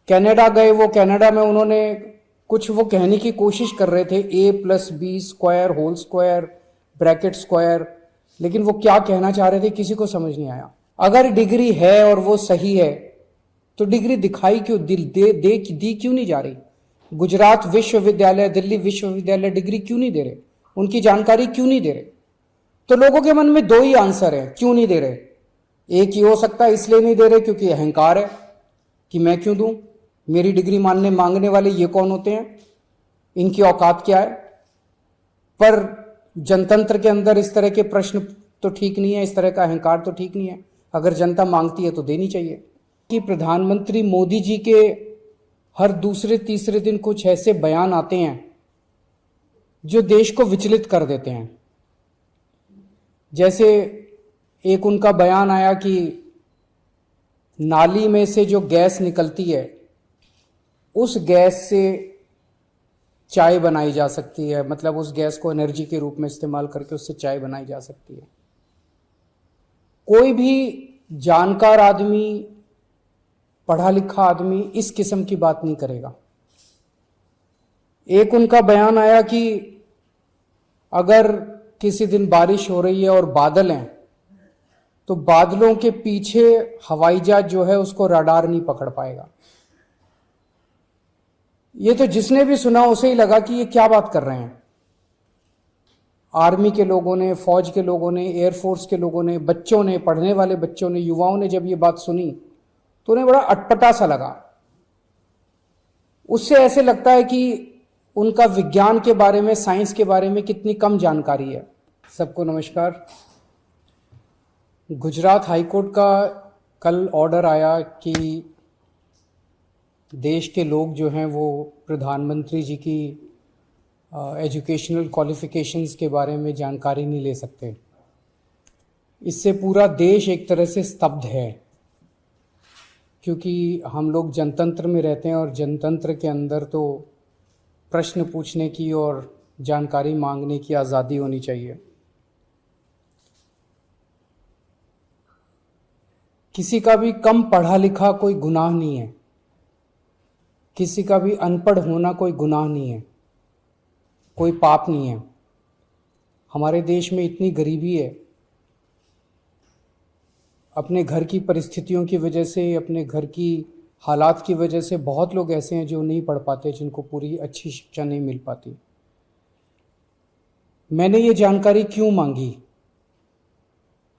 Canada गए, वो Canada में उन्होंने कुछ वो कहने की कोशिश कर रहे थे a+b² whole square bracket square, लेकिन वो क्या कहना चाह रहे थे किसी को समझ नहीं आया। अगर डिग्री है और वो सही है तो डिग्री दिखाई क्यों दी क्यों नहीं जा रही? गुजरात विश्वविद्यालय, दिल्ली विश्वविद्यालय डिग्री क्यों नहीं दे रहे? उनकी जानकारी क्यों नहीं दे रहे? तो लोगों के मन में दो ही आंसर है क्यों नहीं दे रहे। एक ही हो सकता है इसलिए नहीं दे रहे क्योंकि अहंकार है कि मैं क्यों दूं, मेरी डिग्री मांगने वाले ये कौन होते हैं, इनकी औकात क्या है। पर जनतंत्र के अंदर इस तरह के प्रश्न तो ठीक नहीं है, इस तरह का अहंकार तो ठीक नहीं है। अगर जनता मांगती है तो देनी चाहिए। कि प्रधानमंत्री मोदी जी के हर दूसरे तीसरे दिन कुछ ऐसे बयान आते हैं जो देश को विचलित कर देते हैं। जैसे एक उनका बयान आया कि नाली में से जो गैस निकलती है उस गैस से चाय बनाई जा सकती है, मतलब उस गैस को एनर्जी के रूप में इस्तेमाल करके उससे चाय बनाई जा सकती है। कोई भी जानकार आदमी, पढ़ा लिखा आदमी इस किस्म की बात नहीं करेगा। एक उनका बयान आया कि अगर किसी दिन बारिश हो रही है और बादल हैं तो बादलों के पीछे हवाई जहाज जो है उसको रडार नहीं पकड़ पाएगा। ये तो जिसने भी सुना उसे ही लगा कि ये क्या बात कर रहे हैं। आर्मी के लोगों ने, फौज के लोगों ने, एयरफोर्स के लोगों ने, बच्चों ने, पढ़ने वाले बच्चों ने, युवाओं ने जब ये बात सुनी तो उन्हें बड़ा अटपटा सा लगा। उससे ऐसे लगता है कि उनका विज्ञान के बारे में, साइंस के बारे में कितनी कम जानकारी है। सबको नमस्कार। गुजरात हाईकोर्ट का कल ऑर्डर आया कि देश के लोग जो हैं वो प्रधानमंत्री जी की एजुकेशनल क्वालिफिकेशंस के बारे में जानकारी नहीं ले सकते। इससे पूरा देश एक तरह से स्तब्ध है, क्योंकि हम लोग जनतंत्र में रहते हैं और जनतंत्र के अंदर तो प्रश्न पूछने की और जानकारी मांगने की आज़ादी होनी चाहिए। किसी का भी कम पढ़ा लिखा कोई गुनाह नहीं है, किसी का भी अनपढ़ होना कोई गुनाह नहीं है, कोई पाप नहीं है। हमारे देश में इतनी गरीबी है, अपने घर की परिस्थितियों की वजह से, अपने घर की हालात की वजह से बहुत लोग ऐसे हैं जो नहीं पढ़ पाते, जिनको पूरी अच्छी शिक्षा नहीं मिल पाती। मैंने ये जानकारी क्यों मांगी?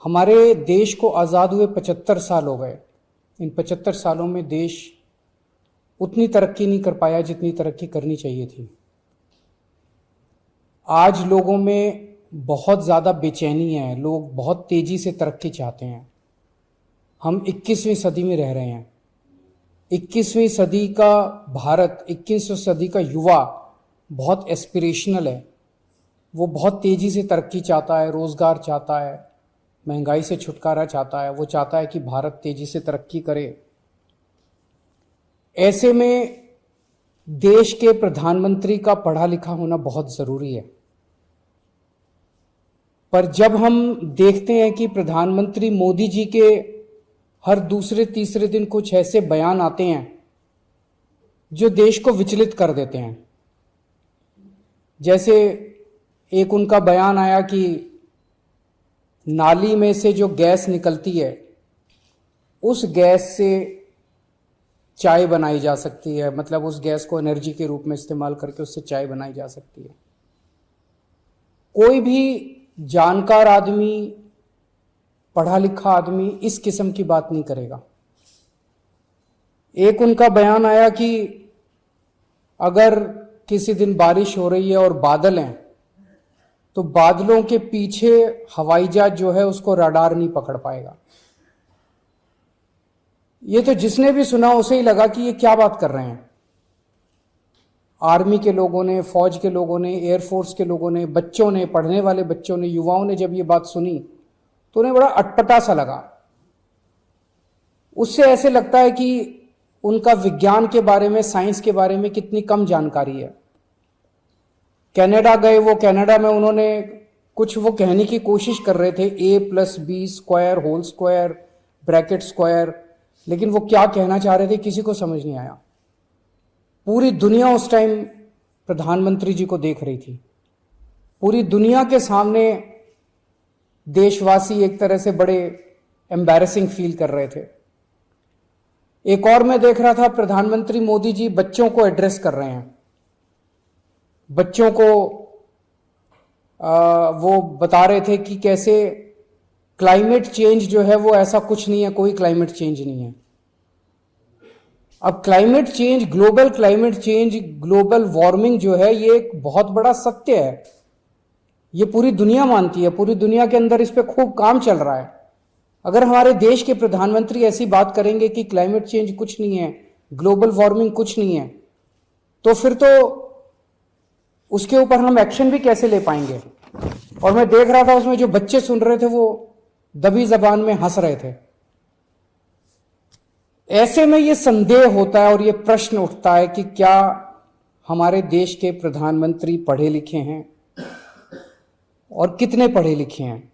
हमारे देश को आज़ाद हुए 75 साल हो गए। इन 75 सालों में देश उतनी तरक्की नहीं कर पाया जितनी तरक्की करनी चाहिए थी। आज लोगों में बहुत ज़्यादा बेचैनी है, लोग बहुत तेज़ी से तरक्की चाहते हैं। हम 21वीं सदी में रह रहे हैं। 21वीं सदी का भारत, 21वीं सदी का युवा बहुत एस्पिरेशनल है। वो बहुत तेज़ी से तरक्की चाहता है, रोज़गार चाहता है, महंगाई से छुटकारा चाहता है। वो चाहता है कि भारत तेज़ी से तरक्की करे। ऐसे में देश के प्रधानमंत्री का पढ़ा लिखा होना बहुत ज़रूरी है। पर जब हम देखते हैं कि प्रधानमंत्री मोदी जी के हर दूसरे तीसरे दिन कुछ ऐसे बयान आते हैं जो देश को विचलित कर देते हैं। जैसे एक उनका बयान आया कि नाली में से जो गैस निकलती है उस गैस से चाय बनाई जा सकती है, मतलब उस गैस को एनर्जी के रूप में इस्तेमाल करके उससे चाय बनाई जा सकती है। कोई भी जानकार आदमी, पढ़ा लिखा आदमी इस किस्म की बात नहीं करेगा। एक उनका बयान आया कि अगर किसी दिन बारिश हो रही है और बादल हैं तो बादलों के पीछे हवाई जहाज जो है उसको रडार नहीं पकड़ पाएगा। ये तो जिसने भी सुना उसे ही लगा कि ये क्या बात कर रहे हैं। आर्मी के लोगों ने, फौज के लोगों ने, एयरफोर्स के लोगों ने, बच्चों ने, पढ़ने वाले बच्चों ने, युवाओं ने जब ये बात सुनी तो उन्हें बड़ा अटपटा सा लगा। उससे ऐसे लगता है कि उनका विज्ञान के बारे में, साइंस के बारे में कितनी कम जानकारी है। कनाडा गए, वो कनाडा में उन्होंने कुछ वो कहने की कोशिश कर रहे थे a+b² whole square bracket square, लेकिन वो क्या कहना चाह रहे थे किसी को समझ नहीं आया। पूरी दुनिया उस टाइम प्रधानमंत्री जी को देख रही थी। पूरी दुनिया के सामने देशवासी एक तरह से बड़े एम्बैरेसिंग फील कर रहे थे। एक और मैं देख रहा था, प्रधानमंत्री मोदी जी बच्चों को एड्रेस कर रहे हैं। बच्चों को वो बता रहे थे कि कैसे क्लाइमेट चेंज जो है वो ऐसा कुछ नहीं है, कोई क्लाइमेट चेंज नहीं है। अब climate change, global climate change, global warming जो है ये एक बहुत बड़ा सत्य है। ये पूरी दुनिया मानती है, पूरी दुनिया के अंदर इस पे खूब काम चल रहा है। अगर हमारे देश के प्रधानमंत्री ऐसी बात करेंगे कि क्लाइमेट चेंज कुछ नहीं है, ग्लोबल वार्मिंग कुछ नहीं है, तो फिर तो उसके ऊपर हम एक्शन भी कैसे ले पाएंगे। और मैं देख रहा था उसमें जो बच्चे सुन रहे थे वो दबी जबान में हंस रहे थे। ऐसे में ये संदेह होता है और ये प्रश्न उठता है कि क्या हमारे देश के प्रधानमंत्री पढ़े लिखे हैं और कितने पढ़े लिखे हैं।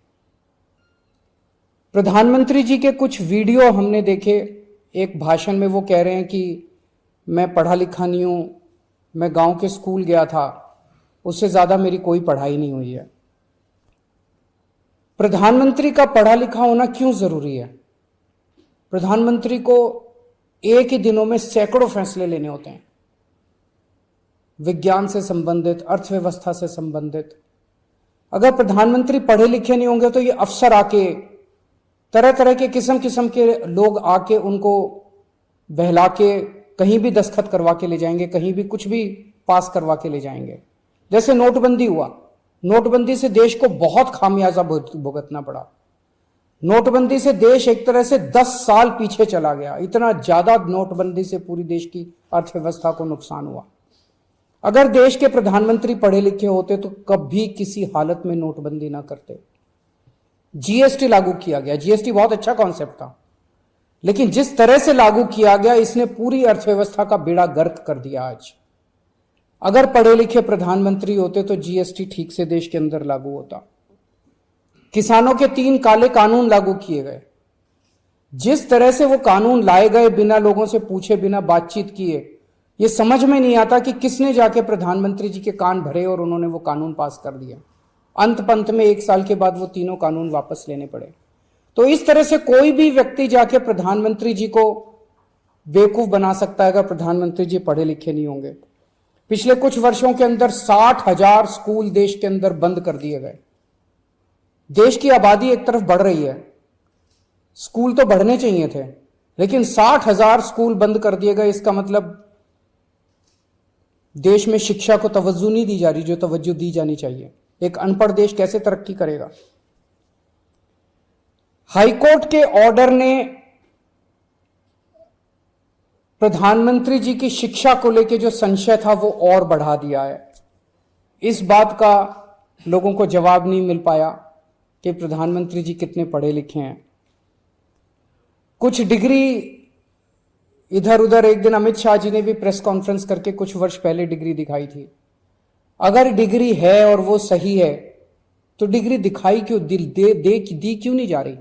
प्रधानमंत्री जी के कुछ वीडियो हमने देखे। एक भाषण में वो कह रहे हैं कि मैं पढ़ा लिखा नहीं हूं, मैं गांव के स्कूल गया था, उससे ज्यादा मेरी कोई पढ़ाई नहीं हुई है। प्रधानमंत्री का पढ़ा लिखा होना क्यों जरूरी है। प्रधानमंत्री को एक ही दिनों में सैकड़ों फैसले लेने होते हैं, विज्ञान से संबंधित, अर्थव्यवस्था से संबंधित। अगर प्रधानमंत्री पढ़े लिखे नहीं होंगे तो ये अफसर आके, तरह तरह के किस्म किस्म के लोग आके उनको बहला के कहीं भी दस्तखत करवा के ले जाएंगे, कहीं भी कुछ भी पास करवा के ले जाएंगे। जैसे नोटबंदी हुआ, नोटबंदी से देश को बहुत खामियाजा भुगतना पड़ा। नोटबंदी से देश एक तरह से 10 साल पीछे चला गया। इतना ज्यादा नोटबंदी से पूरी देश की अर्थव्यवस्था को नुकसान हुआ। अगर देश के प्रधानमंत्री पढ़े लिखे होते तो कभी किसी हालत में नोटबंदी ना करते। जीएसटी लागू किया गया, जीएसटी बहुत अच्छा कॉन्सेप्ट था, लेकिन जिस तरह से लागू किया गया इसने पूरी अर्थव्यवस्था का बेड़ा गर्क कर दिया। आज अगर पढ़े लिखे प्रधानमंत्री होते तो जीएसटी ठीक से देश के अंदर लागू होता। किसानों के 3 काले कानून लागू किए गए। जिस तरह से वो कानून लाए गए बिना लोगों से पूछे, बिना बातचीत किए, ये समझ में नहीं आता कि किसने जाके प्रधानमंत्री जी के कान भरे और उन्होंने वो कानून पास कर दिया। अंत पंत में 1 साल के बाद वो तीनों कानून वापस लेने पड़े। तो इस तरह से कोई भी व्यक्ति जाके प्रधानमंत्री जी को बेवकूफ बना सकता है अगर प्रधानमंत्री जी पढ़े लिखे नहीं होंगे। पिछले कुछ वर्षों के अंदर 60,000 स्कूल देश के अंदर बंद कर दिए गए। देश की आबादी एक तरफ बढ़ रही है, स्कूल तो बढ़ने चाहिए थे, लेकिन 60,000 स्कूल बंद कर दिए गए। इसका मतलब देश में शिक्षा को तवज्जो नहीं दी जा रही जो तवज्जो दी जानी चाहिए। एक अनपढ़ देश कैसे तरक्की करेगा। हाईकोर्ट के ऑर्डर ने प्रधानमंत्री जी की शिक्षा को लेकर जो संशय था वो और बढ़ा दिया है। इस बात का लोगों को जवाब नहीं मिल पाया कि प्रधानमंत्री जी कितने पढ़े लिखे हैं। कुछ डिग्री इधर उधर, एक दिन अमित शाह जी ने भी प्रेस कॉन्फ्रेंस करके कुछ वर्ष पहले डिग्री दिखाई थी। अगर डिग्री है और वो सही है तो डिग्री दिखाई क्यों, दी क्यों नहीं जा रही।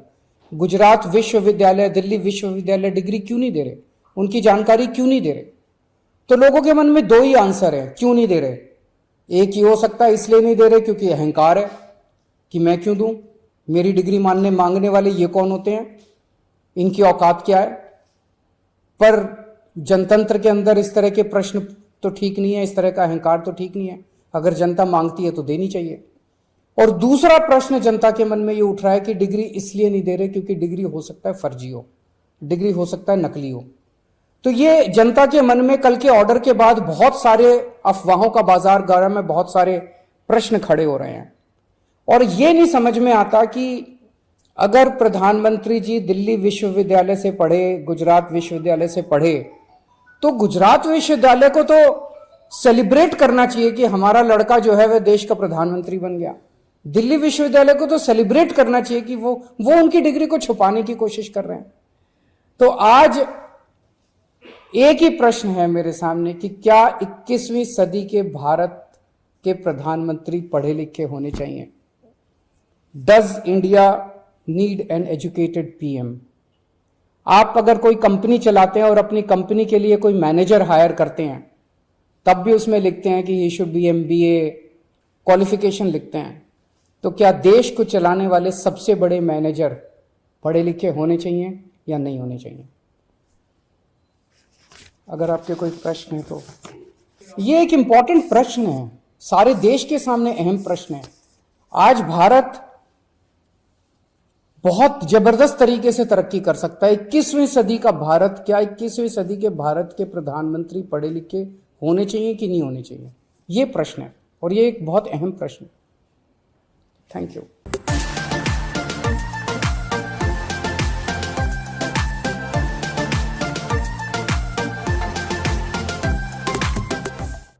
गुजरात विश्वविद्यालय, दिल्ली विश्वविद्यालय डिग्री क्यों नहीं दे रहे, उनकी जानकारी क्यों नहीं दे रहे। तो लोगों के मन में 2 ही आंसर है क्यों नहीं दे रहे। एक ही हो सकता है इसलिए नहीं दे रहे क्योंकि अहंकार है कि मैं क्यों दूं, मेरी डिग्री मांगने वाले ये कौन होते हैं, इनकी औकात क्या है। पर जनतंत्र के अंदर इस तरह के प्रश्न तो ठीक नहीं है, इस तरह का अहंकार तो ठीक नहीं है। अगर जनता मांगती है तो देनी चाहिए। और दूसरा प्रश्न जनता के मन में ये उठ रहा है कि डिग्री इसलिए नहीं दे रहे क्योंकि डिग्री हो सकता है फर्जी हो, डिग्री हो सकता है नकली हो। तो ये जनता के मन में कल के ऑर्डर के बाद बहुत सारे अफवाहों का बाजार गर्म है, बहुत सारे प्रश्न खड़े हो रहे हैं। और ये नहीं समझ में आता कि अगर प्रधानमंत्री जी दिल्ली विश्वविद्यालय से पढ़े, गुजरात विश्वविद्यालय से पढ़े, तो गुजरात विश्वविद्यालय को तो सेलिब्रेट करना चाहिए कि हमारा लड़का जो है वह देश का प्रधानमंत्री बन गया। दिल्ली विश्वविद्यालय को तो सेलिब्रेट करना चाहिए कि वो उनकी डिग्री को छुपाने की कोशिश कर रहे हैं। तो आज एक ही प्रश्न है मेरे सामने कि क्या 21वीं सदी के भारत के प्रधानमंत्री पढ़े लिखे होने चाहिए। Does India need an educated PM. आप अगर कोई कंपनी चलाते हैं और अपनी कंपनी के लिए कोई मैनेजर हायर करते हैं तब भी उसमें लिखते हैं कि he should be MBA qualification लिखते हैं। तो क्या देश को चलाने वाले सबसे बड़े मैनेजर पढ़े लिखे होने चाहिए या नहीं होने चाहिए? अगर आपके कोई प्रश्न है तो ये एक इंपॉर्टेंट प्रश्न है, सारे देश के सामने अहम प्रश्न है। आज भारत बहुत जबरदस्त तरीके से तरक्की कर सकता है। 21वीं सदी का भारत, क्या 21वीं सदी के भारत के प्रधानमंत्री पढ़े लिखे होने चाहिए कि नहीं होने चाहिए, ये प्रश्न है, और ये एक बहुत अहम प्रश्न है। Thank you.